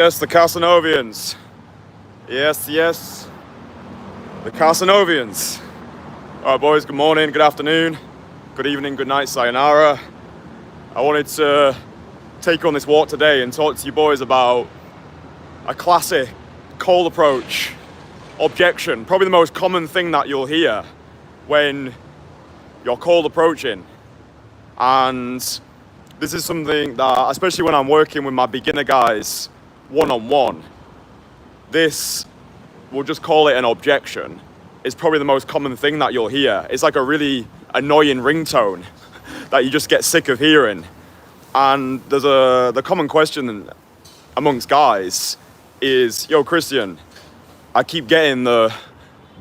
Yes, the Casanovians. Yes, the Casanovians. All right, boys, good morning, good afternoon, good evening, good night, sayonara. I wanted to take on this walk today and talk to you boys about a classic cold approach, objection, probably the most common thing that you'll hear when you're cold approaching. And this is something that, especially when I'm working with my beginner guys one-on-one, this, we'll just call it an objection, is probably the most common thing that you'll hear. It's like a really annoying ringtone that you just get sick of hearing. And there's the common question amongst guys is, yo, Kristian, I keep getting the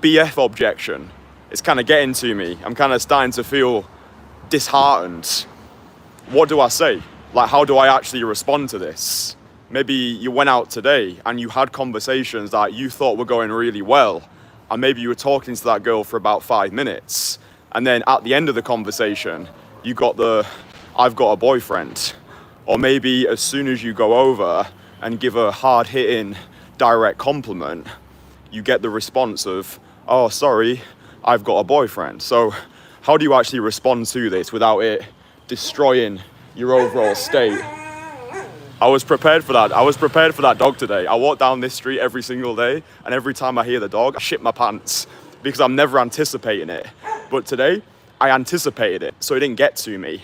BF objection. It's kind of getting to me. I'm kind of starting to feel disheartened. What do I say? Like, how do I actually respond to this? Maybe you went out today and you had conversations that you thought were going really well, and maybe you were talking to that girl for about 5 minutes, and then at the end of the conversation you got the I've got a boyfriend. Or maybe as soon as you go over and give a hard-hitting direct compliment, you get the response of, oh, sorry, I've got a boyfriend. So how do you actually respond to this without it destroying your overall state? I was prepared for that. I was prepared for that dog today. I walk down this street every single day, and every time I hear the dog, I shit my pants because I'm never anticipating it. But today, I anticipated it, so it didn't get to me.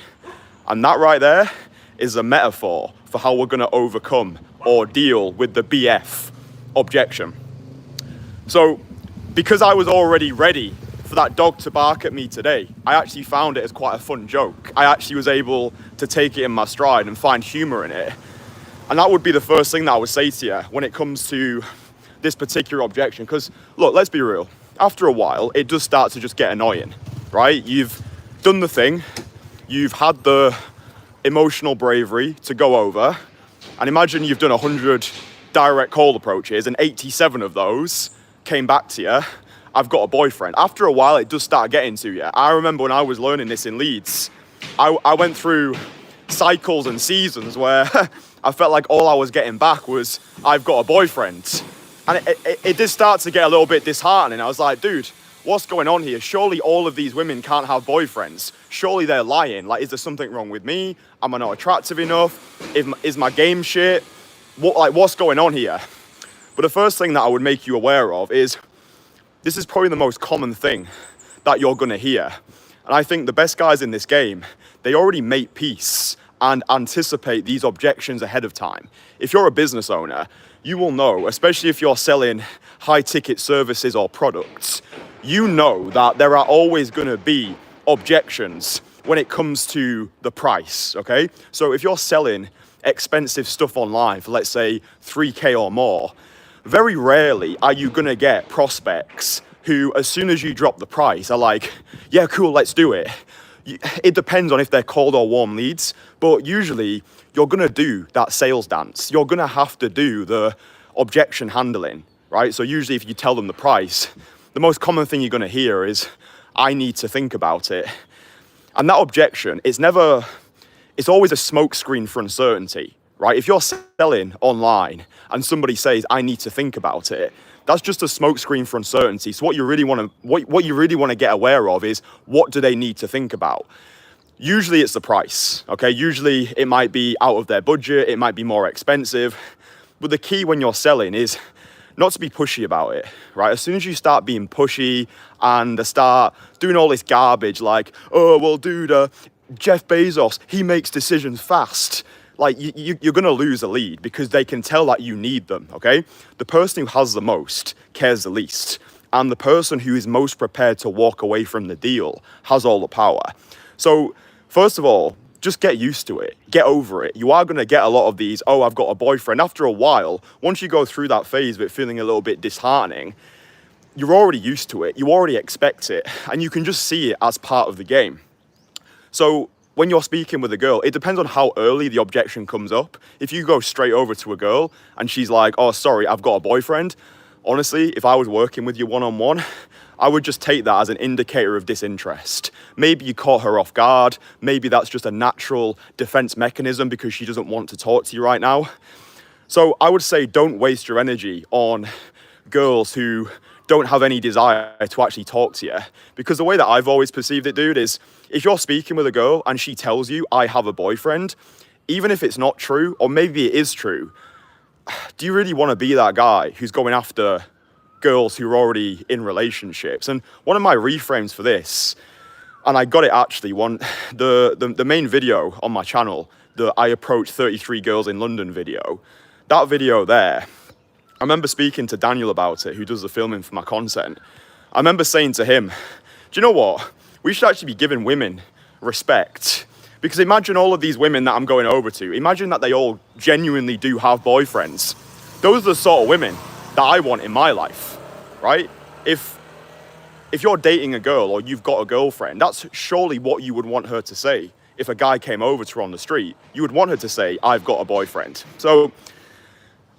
And that right there is a metaphor for how we're gonna overcome or deal with the BF objection. So, because I was already ready for that dog to bark at me today, I actually found it as quite a fun joke. I actually was able to take it in my stride and find humor in it. And that would be the first thing that I would say to you when it comes to this particular objection. Because, look, let's be real. After a while, it does start to just get annoying, right? You've done the thing. You've had the emotional bravery to go over. And imagine you've done 100 direct call approaches and 87 of those came back to you. I've got a boyfriend. After a while, it does start getting to you. I remember when I was learning this in Leeds, I went through cycles and seasons where I felt like all I was getting back was, I've got a boyfriend. And it did start to get a little bit disheartening. I was like, dude, what's going on here? Surely all of these women can't have boyfriends. Surely they're lying. Like, is there something wrong with me? Am I not attractive enough? Is my game shit? What's going on here? But the first thing that I would make you aware of is, this is probably the most common thing that you're gonna hear. And I think the best guys in this game, they already make peace and anticipate these objections ahead of time. If you're a business owner, you will know, especially if you're selling high-ticket services or products, you know that there are always gonna be objections when it comes to the price, okay? So if you're selling expensive stuff online for, let's say, 3K or more, very rarely are you gonna get prospects who, as soon as you drop the price, are like, yeah, cool, let's do it. It depends on if they're cold or warm leads, but usually you're gonna do that sales dance. You're gonna have to do the objection handling, right? So usually if you tell them the price, the most common thing you're gonna hear is, I need to think about it. And that objection, it's always a smokescreen for uncertainty, right? If you're selling online and somebody says, I need to think about it, that's just a smokescreen for uncertainty. So what you really want to get aware of is, what do they need to think about? Usually it's the price, okay? Usually it might be out of their budget, it might be more expensive. But the key when you're selling is not to be pushy about it, right? As soon as you start being pushy and start doing all this garbage like, oh, well, dude, Jeff Bezos, he makes decisions fast. Like, you're gonna lose a lead because they can tell that you need them, okay? The person who has the most cares the least. And the person who is most prepared to walk away from the deal has all the power. So, first of all, just get used to it. Get over it. You are gonna get a lot of these, oh, I've got a boyfriend. After a while, once you go through that phase of it feeling a little bit disheartening, you're already used to it. You already expect it. And you can just see it as part of the game. So, when you're speaking with a girl, it depends on how early the objection comes up. If you go straight over to a girl and she's like, oh, sorry, I've got a boyfriend. Honestly, if I was working with you one-on-one, I would just take that as an indicator of disinterest. Maybe you caught her off guard. Maybe that's just a natural defense mechanism because she doesn't want to talk to you right now. So I would say don't waste your energy on girls who don't have any desire to actually talk to you. Because the way that I've always perceived it, dude, is if you're speaking with a girl and she tells you, I have a boyfriend, even if it's not true, or maybe it is true, do you really want to be that guy who's going after girls who are already in relationships? And one of my reframes for this, and I got it actually, the main video on my channel, the I approached 33 girls in London video, that video there, I remember speaking to Daniel about it, who does the filming for my content. I remember saying to him, do you know what? We should actually be giving women respect. Because imagine all of these women that I'm going over to, imagine that they all genuinely do have boyfriends. Those are the sort of women that I want in my life, right? If you're dating a girl or you've got a girlfriend, that's surely what you would want her to say. If a guy came over to her on the street, you would want her to say, I've got a boyfriend. So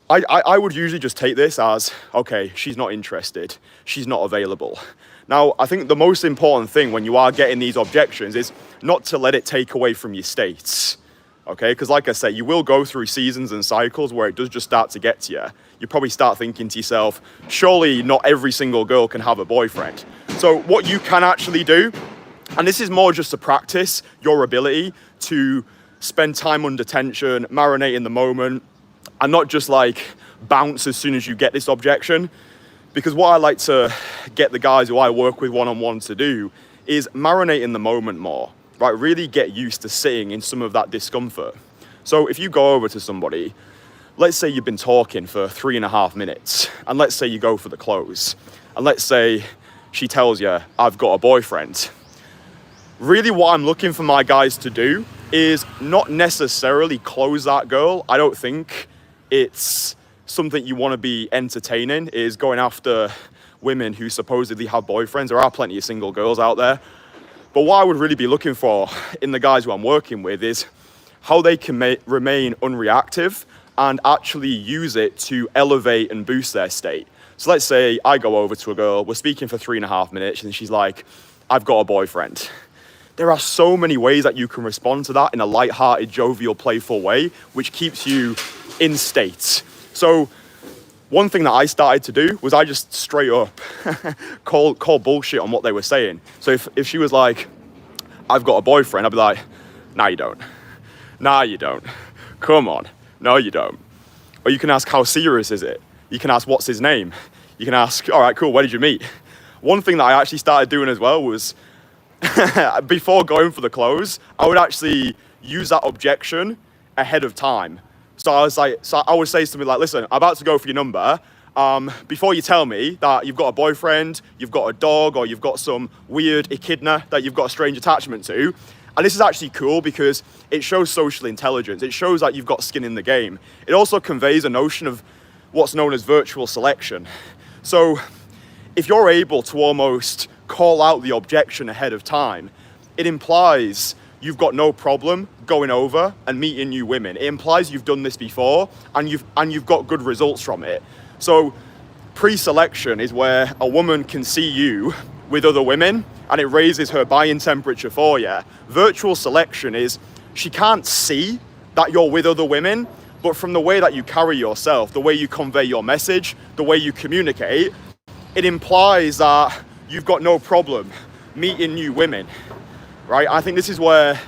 I would usually just take this as, okay, she's not interested, she's not available. Now, I think the most important thing when you are getting these objections is not to let it take away from your states, okay? Because like I say, you will go through seasons and cycles where it does just start to get to you. You probably start thinking to yourself, surely not every single girl can have a boyfriend. So what you can actually do, and this is more just to practice your ability to spend time under tension, marinate in the moment, and not just like bounce as soon as you get this objection. Because what I like to get the guys who I work with one-on-one to do is marinate in the moment more, right? Really get used to sitting in some of that discomfort. So if you go over to somebody, let's say you've been talking for 3.5 minutes, and let's say you go for the close, and let's say she tells you, I've got a boyfriend. Really what I'm looking for my guys to do is not necessarily close that girl. I don't think it's something you want to be entertaining, is going after women who supposedly have boyfriends. There are plenty of single girls out there. But what I would really be looking for in the guys who I'm working with is how they can remain unreactive and actually use it to elevate and boost their state. So let's say I go over to a girl, we're speaking for 3.5 minutes, and she's like, I've got a boyfriend. There are so many ways that you can respond to that in a light-hearted, jovial, playful way, which keeps you in state. So one thing that I started to do was I just straight up call bullshit on what they were saying. So if she was like, I've got a boyfriend, I'd be like, nah, you don't. Nah, you don't. Come on. No, you don't. Or you can ask, how serious is it? You can ask, what's his name? You can ask, all right, cool, where did you meet? One thing that I actually started doing as well was, before going for the close, I would actually use that objection ahead of time. So I would say something like, listen, I'm about to go for your number. Before you tell me that you've got a boyfriend, you've got a dog, or you've got some weird echidna that you've got a strange attachment to. And this is actually cool because it shows social intelligence. It shows that you've got skin in the game. It also conveys a notion of what's known as virtual selection. So if you're able to almost call out the objection ahead of time, it implies you've got no problem going over and meeting new women. It implies you've done this before and you've got good results from it. So pre-selection is where a woman can see you with other women and it raises her buy-in temperature for you. Virtual selection is she can't see that you're with other women, but from the way that you carry yourself, the way you convey your message, the way you communicate, it implies that you've got no problem meeting new women, right? I think this is where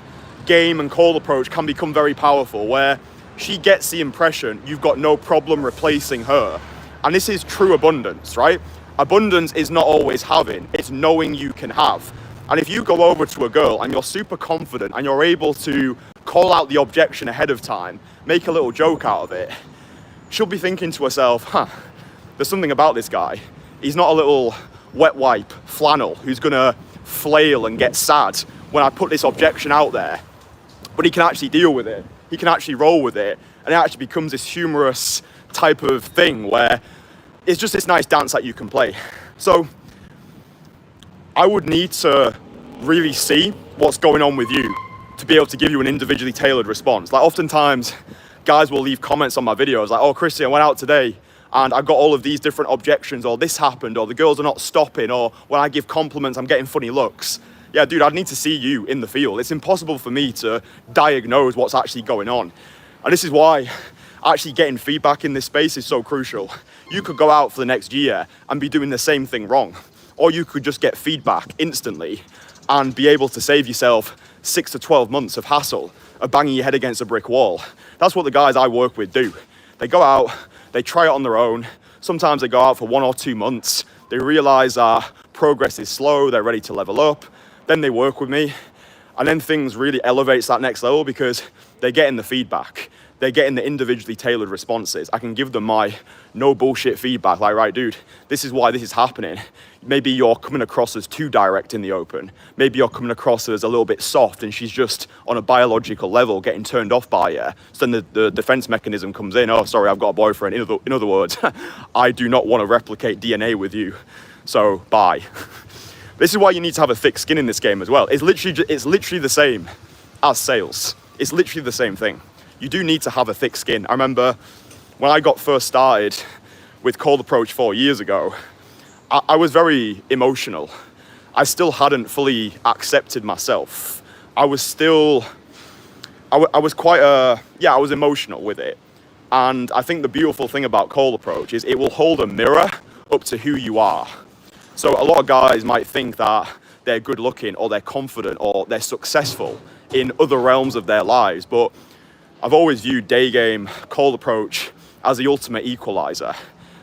game and call approach can become very powerful, where she gets the impression you've got no problem replacing her. And this is true abundance, right? Abundance is not always having, it's knowing you can have. And if you go over to a girl and you're super confident and you're able to call out the objection ahead of time, make a little joke out of it, she'll be thinking to herself, there's something about this guy. He's not a little wet wipe flannel who's gonna flail and get sad when I put this objection out there. But he can actually deal with it. He can actually roll with it. And it actually becomes this humorous type of thing where it's just this nice dance that you can play. So I would need to really see what's going on with you to be able to give you an individually tailored response. Like oftentimes guys will leave comments on my videos like, oh, Kristian, I went out today and I got all of these different objections, or this happened, or the girls are not stopping, or when I give compliments, I'm getting funny looks. Yeah, dude, I'd need to see you in the field. It's impossible for me to diagnose what's actually going on. And this is why actually getting feedback in this space is so crucial. You could go out for the next year and be doing the same thing wrong, or you could just get feedback instantly and be able to save yourself 6 to 12 months of hassle of banging your head against a brick wall. That's what the guys I work with do. They go out, they try it on their own. Sometimes they go out for 1 or 2 months. They realize that progress is slow, they're ready to level up. Then they work with me, and then things really elevates that next level because they're getting the feedback. They're getting the individually tailored responses. I can give them my no bullshit feedback, like, right, dude, this is why this is happening. Maybe you're coming across as too direct in the open. Maybe you're coming across as a little bit soft and she's just on a biological level getting turned off by you. So then the defense mechanism comes in. Oh, sorry, I've got a boyfriend. In other words, I do not want to replicate DNA with you. So bye. This is why you need to have a thick skin in this game as well. It's literally the same as sales. It's literally the same thing. You do need to have a thick skin. I remember when I got first started with cold approach 4 years ago, I was very emotional. I still hadn't fully accepted myself. I was emotional with it. And I think the beautiful thing about cold approach is it will hold a mirror up to who you are. So a lot of guys might think that they're good looking or they're confident or they're successful in other realms of their lives, but I've always viewed day game, cold approach as the ultimate equalizer.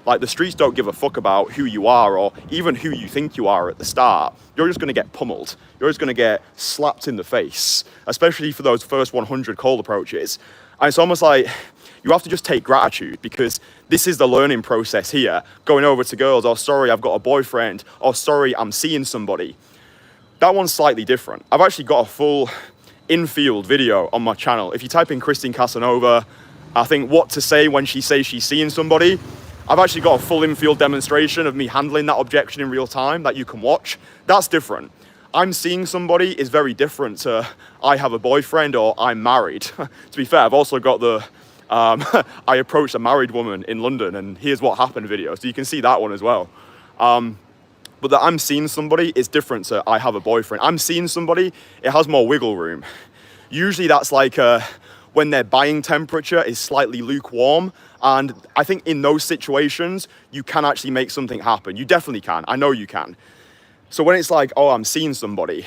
Like, the streets don't give a fuck about who you are or even who you think you are at the start. You're just gonna get pummeled. You're just gonna get slapped in the face, especially for those first 100 cold approaches. And it's almost like you have to just take gratitude because this is the learning process here. Going over to girls, oh, sorry, I've got a boyfriend. Oh, sorry, I'm seeing somebody. That one's slightly different. I've actually got a full in-field video on my channel. If you type in Kristian Casanova, I think what to say when she says she's seeing somebody, I've actually got a full in-field demonstration of me handling that objection in real time that you can watch. That's different. I'm seeing somebody is very different to I have a boyfriend or I'm married. To be fair, I've also got the I approached a married woman in London and here's what happened video. So you can see that one as well. But that I'm seeing somebody is different to I have a boyfriend. I'm seeing somebody, it has more wiggle room. Usually that's like when their buying temperature is slightly lukewarm. And I think in those situations, you can actually make something happen. You definitely can. I know you can. So when it's like, oh, I'm seeing somebody,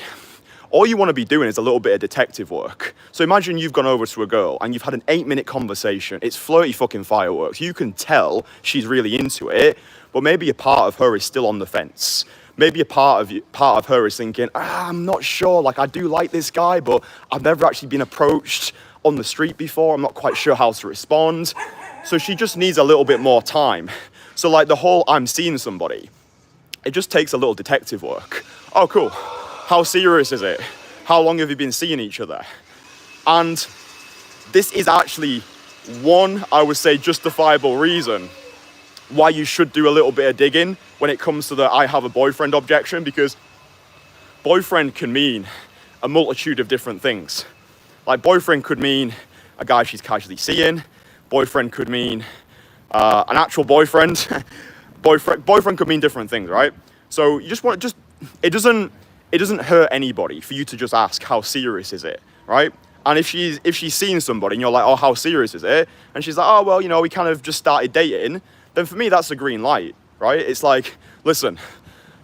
all you want to be doing is a little bit of detective work. So imagine you've gone over to a girl and you've had an 8-minute conversation. It's flirty fucking fireworks. You can tell she's really into it, but maybe a part of her is still on the fence. Maybe a part of her is thinking, I'm not sure, like I do like this guy, but I've never actually been approached on the street before. I'm not quite sure how to respond. So she just needs a little bit more time. So like the whole I'm seeing somebody, it just takes a little detective work. Oh, cool. How serious is it? How long have you been seeing each other? And this is actually one, I would say, justifiable reason why you should do a little bit of digging when it comes to the I have a boyfriend objection, because boyfriend can mean a multitude of different things. Like boyfriend could mean a guy she's casually seeing. Boyfriend could mean an actual boyfriend. boyfriend could mean different things, right? So you just want to it doesn't hurt anybody for you to just ask how serious is it, right? And if she's seeing somebody and you're like, oh, how serious is it? And she's like, oh, well, you know, we kind of just started dating. Then for me, that's a green light, right? It's like, listen,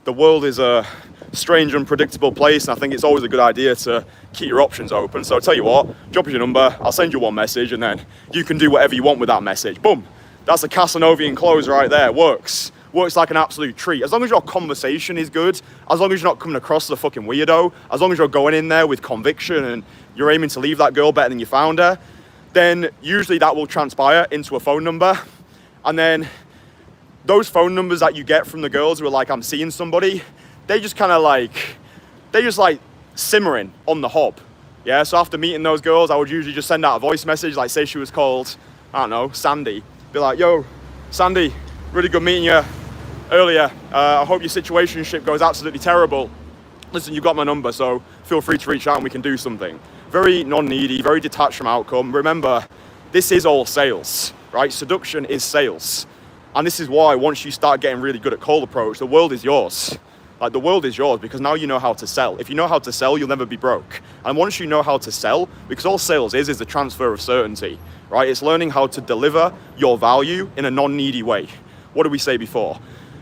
the world is a strange, unpredictable place, and I think it's always a good idea to keep your options open. So I'll tell you what, drop us your number, I'll send you one message, and then you can do whatever you want with that message. Boom. That's a Casanovian close right there. Works like an absolute treat. As long as your conversation is good, as long as you're not coming across as a fucking weirdo, as long as you're going in there with conviction and you're aiming to leave that girl better than you found her, then usually that will transpire into a phone number. And then those phone numbers that you get from the girls who are like, I'm seeing somebody, they just kind of like, they just like simmering on the hob. Yeah, so after meeting those girls, I would usually just send out a voice message, like say she was called, I don't know, Sandy. Be like, yo, Sandy, really good meeting you earlier. I hope your situationship goes absolutely terrible. Listen, you got my number, so feel free to reach out and we can do something. Very non-needy, very detached from outcome. Remember, this is all sales, right? Seduction is sales. And this is why once you start getting really good at cold approach, the world is yours. Like, the world is yours because now you know how to sell. If you know how to sell, you'll never be broke. And once you know how to sell, because all sales is the transfer of certainty, right? It's learning how to deliver your value in a non-needy way. What did we say before?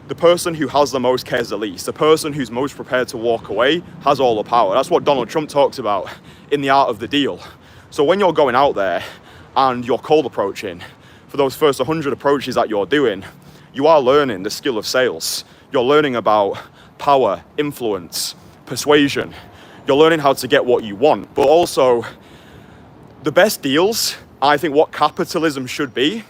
The person who has the most cares the least. The person who's most prepared to walk away has all the power. That's what Donald Trump talks about in The Art of the Deal. So when you're going out there and you're cold approaching, for those first 100 approaches that you're doing, you are learning the skill of sales. You're learning about power, influence, persuasion. You're learning how to get what you want. But also, the best deals, I think what capitalism should be,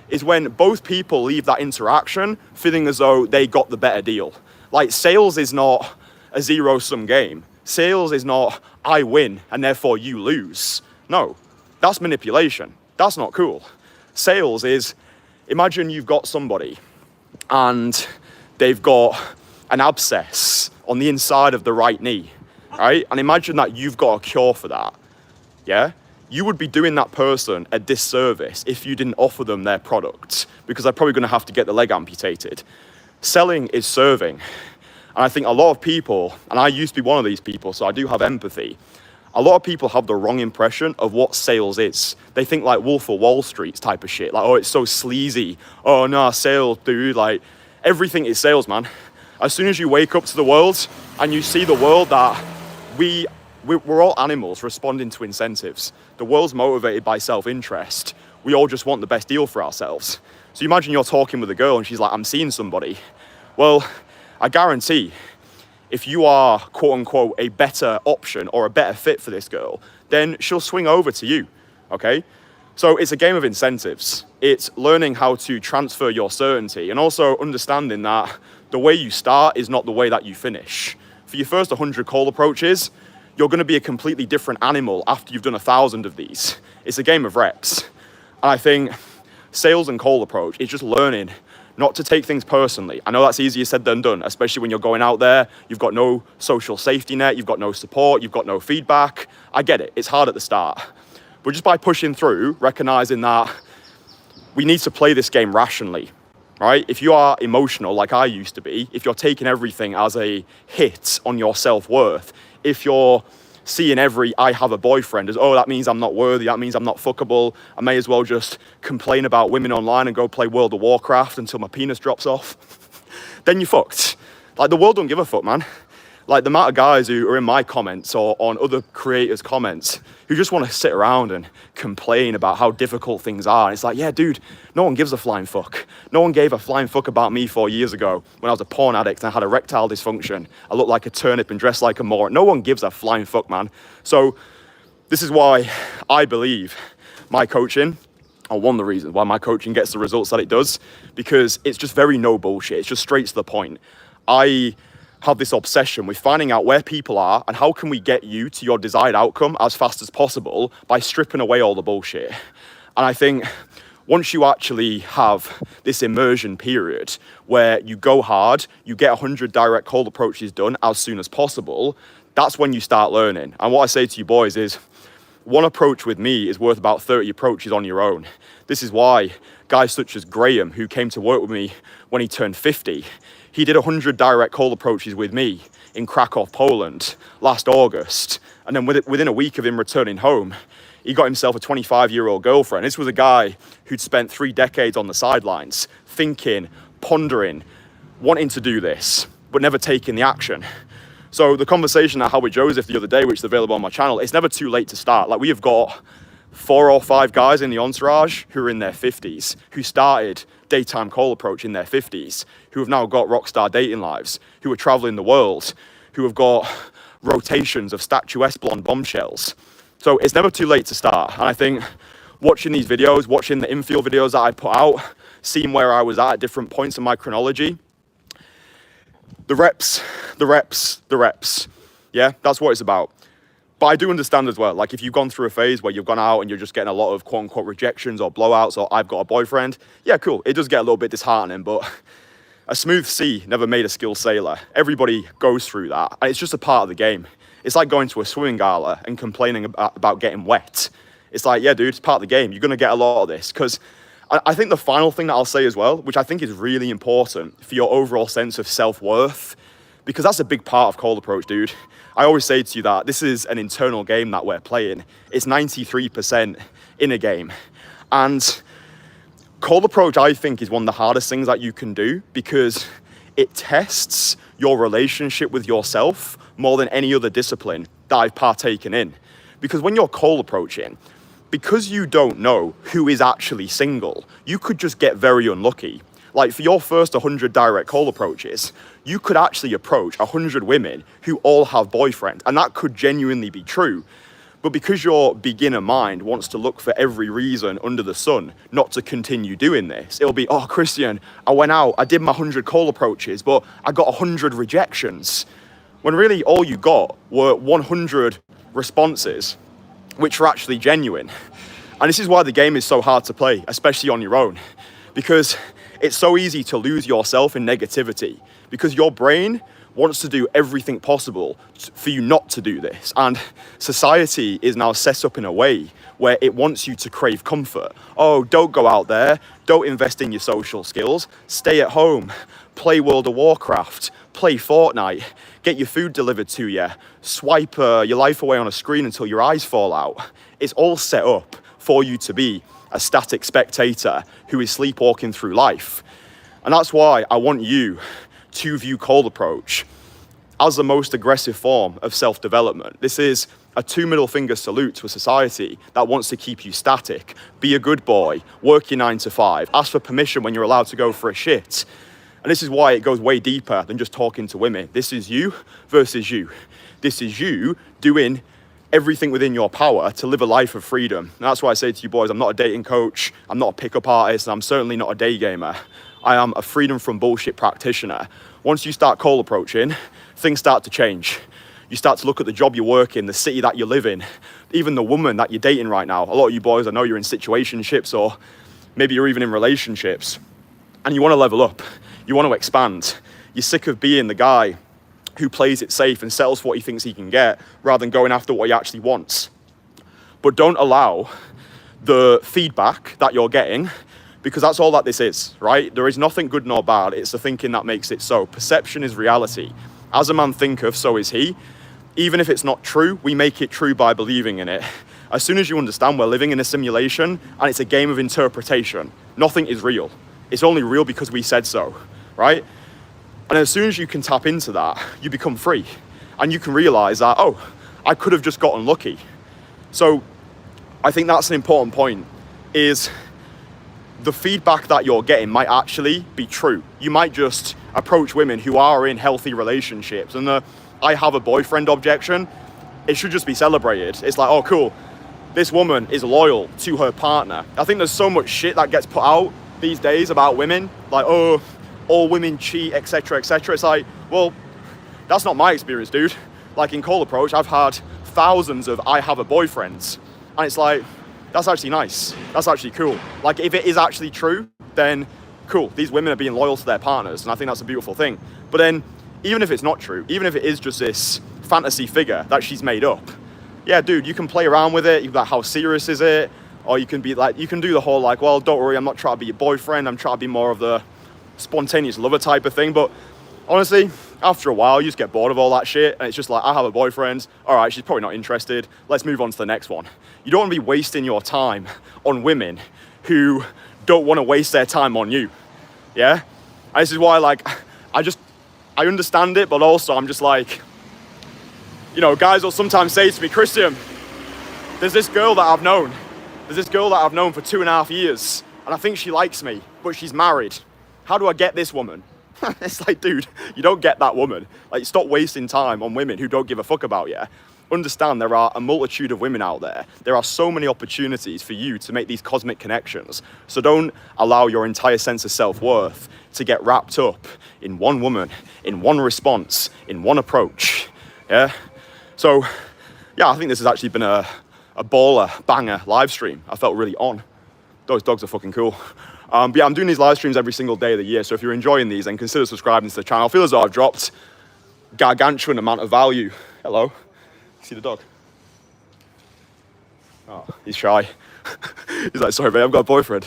is when both people leave that interaction feeling as though they got the better deal. Like, sales is not a zero-sum game. Sales is not, I win and therefore you lose. No, that's manipulation. That's not cool. Sales is, imagine you've got somebody and they've got an abscess on the inside of the right knee, right? And imagine that you've got a cure for that, yeah? You would be doing that person a disservice if you didn't offer them their product, because they're probably gonna have to get the leg amputated. Selling is serving. And I think a lot of people, and I used to be one of these people, so I do have empathy, a lot of people have the wrong impression of what sales is. They think like Wolf of Wall Street type of shit, like, oh, it's so sleazy. Oh, no, sales, dude, like, everything is sales, man. As soon as you wake up to the world and you see the world that we're all animals responding to incentives. The world's motivated by self-interest. We all just want the best deal for ourselves. So you imagine you're talking with a girl and she's like, I'm seeing somebody. Well, I guarantee if you are, quote unquote, a better option or a better fit for this girl, then she'll swing over to you, okay? So it's a game of incentives. It's learning how to transfer your certainty and also understanding that the way you start is not the way that you finish. For your first 100 call approaches, you're gonna be a completely different animal after you've done 1,000 of these. It's a game of reps. And I think sales and call approach is just learning not to take things personally. I know that's easier said than done, especially when you're going out there, you've got no social safety net, you've got no support, you've got no feedback. I get it, it's hard at the start. But just by pushing through, recognizing that we need to play this game rationally, right? If you are emotional like I used to be, if you're taking everything as a hit on your self-worth, if you're seeing every I have a boyfriend as, oh, that means I'm not worthy, that means I'm not fuckable, I may as well just complain about women online and go play World of Warcraft until my penis drops off, then you're fucked. Like, the world don't give a fuck, man. Like, the amount of guys who are in my comments or on other creators' comments who just want to sit around and complain about how difficult things are. And it's like, yeah, dude, no one gives a flying fuck. No one gave a flying fuck about me 4 years ago when I was a porn addict and I had erectile dysfunction. I looked like a turnip and dressed like a moron. No one gives a flying fuck, man. So this is why I believe my coaching, or one of the reasons why my coaching gets the results that it does, because it's just very no bullshit. It's just straight to the point. I have this obsession with finding out where people are and how can we get you to your desired outcome as fast as possible by stripping away all the bullshit. And I think once you actually have this immersion period where you go hard, you get 100 direct cold approaches done as soon as possible, that's when you start learning. And what I say to you boys is, one approach with me is worth about 30 approaches on your own. This is why guys such as Graham, who came to work with me when he turned 50, he did 100 direct call approaches with me in Krakow, Poland last August. And then within a week of him returning home, he got himself a 25-year-old girlfriend. This was a guy who'd spent 3 decades on the sidelines, thinking, pondering, wanting to do this, but never taking the action. So the conversation I had with Joseph the other day, which is available on my channel, it's never too late to start. Like, we have got 4 or 5 guys in the Entourage who are in their 50s, who started daytime call approach in their 50s, who have now got rockstar dating lives, who are traveling the world, who have got rotations of statuesque blonde bombshells. So it's never too late to start. And I think watching these videos, watching the infield videos that I put out, seeing where I was at different points in my chronology, the reps, yeah, that's what it's about. But I do understand as well, like, if you've gone through a phase where you've gone out and you're just getting a lot of quote unquote rejections or blowouts or I've got a boyfriend, yeah, cool. It does get a little bit disheartening, but a smooth sea never made a skilled sailor. Everybody goes through that, and it's just a part of the game. It's like going to a swimming gala and complaining about getting wet. It's like, yeah, dude, it's part of the game. You're gonna get a lot of this. Because I think the final thing that I'll say as well, which I think is really important for your overall sense of self-worth, because that's a big part of cold approach, dude. I always say to you that this is an internal game that we're playing. It's 93% in a game. And cold approach, I think, is one of the hardest things that you can do because it tests your relationship with yourself more than any other discipline that I've partaken in. Because when you're cold approaching, because you don't know who is actually single, you could just get very unlucky. Like for your first 100 direct cold approaches, you could actually approach 100 women who all have boyfriends, and that could genuinely be true. But because your beginner mind wants to look for every reason under the sun not to continue doing this, it'll be, oh, Kristian, I went out, I did my 100 cold approaches, but I got 100 rejections. When really all you got were 100 responses, which are actually genuine. And this is why the game is so hard to play, especially on your own, because it's so easy to lose yourself in negativity, because your brain wants to do everything possible for you not to do this. And society is now set up in a way where it wants you to crave comfort. Oh, don't go out there, don't invest in your social skills, stay at home, play World of Warcraft, play Fortnite, get your food delivered to you, swipe your life away on a screen until your eyes fall out. It's all set up for you to be a static spectator who is sleepwalking through life. And that's why I want you to view cold approach as the most aggressive form of self-development. This is a 2 middle finger salute to a society that wants to keep you static. Be a good boy, work your 9 to 5, ask for permission when you're allowed to go for a shit. And this is why it goes way deeper than just talking to women. This is you versus you. This is you doing everything within your power to live a life of freedom. And that's why I say to you boys, I'm not a dating coach, I'm not a pickup artist, and I'm certainly not a day gamer. I am a freedom from bullshit practitioner. Once you start cold approaching, things start to change. You start to look at the job you work in, the city that you live in, even the woman that you're dating right now. A lot of you boys, I know you're in situationships or maybe you're even in relationships and you want to level up. You want to expand. You're sick of being the guy who plays it safe and settles for what he thinks he can get rather than going after what he actually wants. But don't allow the feedback that you're getting, because that's all that this is, right? There is nothing good nor bad. It's the thinking that makes it so. Perception is reality. As a man thinketh, so is he. Even if it's not true, we make it true by believing in it. As soon as you understand we're living in a simulation and it's a game of interpretation, nothing is real. It's only real because we said so, right? And as soon as you can tap into that, you become free. And you can realize that, oh, I could have just gotten lucky. So I think that's an important point, is the feedback that you're getting might actually be true. You might just approach women who are in healthy relationships, and the I have a boyfriend objection, it should just be celebrated. It's like, oh cool, this woman is loyal to her partner. I think there's so much shit that gets put out these days about women, like, oh, all women cheat, etc., etc. It's like, well, that's not my experience, dude. Like in cold approach, I've had thousands of I have a boyfriends, and it's like, that's actually nice. That's actually cool. Like if it is actually true, then cool. These women are being loyal to their partners, and I think that's a beautiful thing. But then, even if it's not true, even if it is just this fantasy figure that she's made up, yeah, dude, you can play around with it. You can be like, how serious is it? Or you can be like, you can do the whole like, well, don't worry, I'm not trying to be your boyfriend. I'm trying to be more of the spontaneous lover type of thing. But honestly, after a while, you just get bored of all that shit. And it's just like, I have a boyfriend. All right, she's probably not interested. Let's move on to the next one. You don't want to be wasting your time on women who don't want to waste their time on you. Yeah? And this is why, like, I understand it, but also I'm just like, you know, guys will sometimes say to me, Kristian, there's this girl that I've known. There's this girl that I've known for 2.5 years, and I think she likes me, but she's married. How do I get this woman? It's like, dude, you don't get that woman. Like, stop wasting time on women who don't give a fuck about you. Understand there are a multitude of women out there. There are so many opportunities for you to make these cosmic connections. So don't allow your entire sense of self-worth to get wrapped up in one woman, in one response, in one approach. Yeah? So, yeah, I think this has actually been a baller, banger live stream. I felt really on. Those dogs are fucking cool. But yeah, I'm doing these live streams every single day of the year. So if you're enjoying these, then consider subscribing to the channel. I feel as though I've dropped gargantuan amount of value. Hello. See the dog? Oh, he's shy. He's like, sorry, babe, I've got a boyfriend.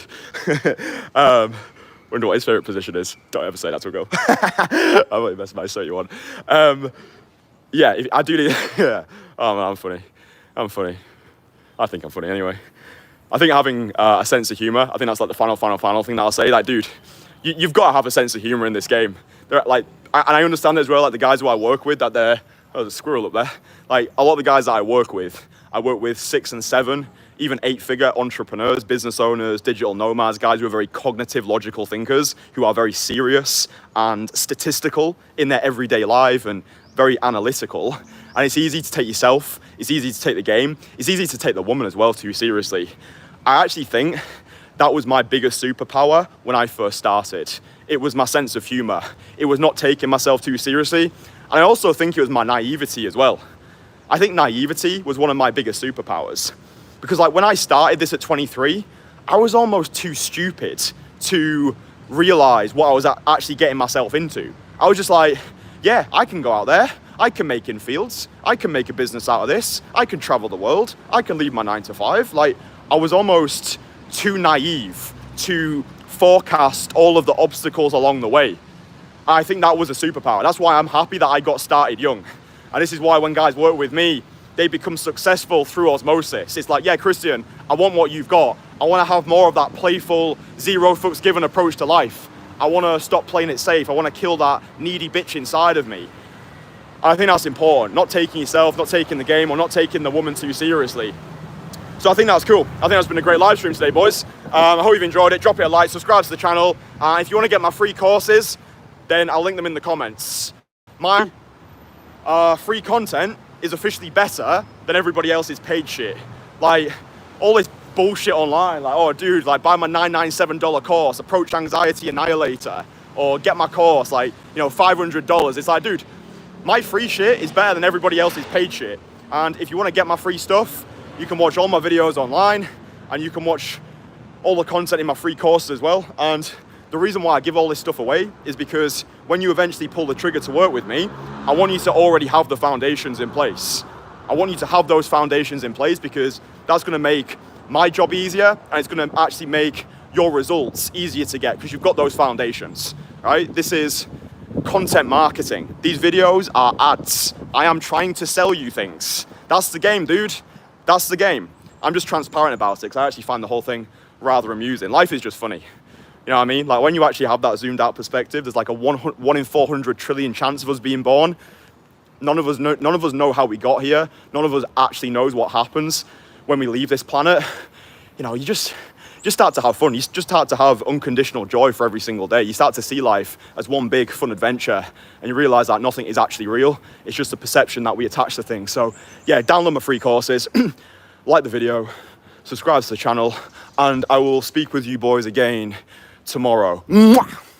Wonder what his favourite position is. Don't ever say that to a girl. I won't mess my shirt you on. Yeah, I do need, yeah. Oh man, I'm funny. I think I'm funny anyway. I think having a sense of humour, I think that's like the final thing that I'll say. Like, dude, you've got to have a sense of humour in this game. And I understand as well, like the guys who I work with, that there's a squirrel up there. Like a lot of the guys that I work with 6 and 7, even 8-figure entrepreneurs, business owners, digital nomads, guys who are very cognitive, logical thinkers, who are very serious and statistical in their everyday life and very analytical. And it's easy to take yourself, it's easy to take the game, it's easy to take the woman as well too seriously. I actually think that was my biggest superpower when I first started. It was my sense of humor. It was not taking myself too seriously. And I also think it was my naivety as well. I think naivety was one of my biggest superpowers. Because like when I started this at 23, I was almost too stupid to realize what I was actually getting myself into. I was just like, yeah, I can go out there. I can make infields. I can make a business out of this. I can travel the world. I can leave my 9 to 5. Like, I was almost too naive to forecast all of the obstacles along the way. I think that was a superpower. That's why I'm happy that I got started young. And this is why when guys work with me, they become successful through osmosis. It's like, yeah, Kristian, I want what you've got. I want to have more of that playful, zero fucks given approach to life. I want to stop playing it safe. I want to kill that needy bitch inside of me. I think that's important. Not taking yourself, not taking the game, or not taking the woman too seriously. So I think that's cool. I think that's been a great live stream today, boys. I hope you've enjoyed it. Drop it a like, subscribe to the channel. If you want to get my free courses, then I'll link them in the comments. My free content is officially better than everybody else's paid shit. Like, all this bullshit online, like, oh dude, like buy my $997 course, Approach Anxiety Annihilator, or get my course, like, you know, $500. It's like, dude, my free shit is better than everybody else's paid shit. And if you want to get my free stuff, you can watch all my videos online, and you can watch all the content in my free courses as well. And the reason why I give all this stuff away is because when you eventually pull the trigger to work with me, I want you to already have the foundations in place. I want you to have those foundations in place because that's going to make my job easier, and it's going to actually make your results easier to get because you've got those foundations, right? This is content marketing. These videos are ads. I am trying to sell you things. That's the game, dude. That's the game. I'm just transparent about it because I actually find the whole thing rather amusing. Life is just funny. You know what I mean? Like when you actually have that zoomed out perspective, there's like a 1 in 400 trillion chance of us being born. None of us know how we got here. None of us actually knows what happens when we leave this planet. You know, you just start to have fun. You just start to have unconditional joy for every single day. You start to see life as one big fun adventure, and you realize that nothing is actually real. It's just a perception that we attach to things. So yeah, download my free courses, like the video, subscribe to the channel, and I will speak with you boys again tomorrow. Mwah!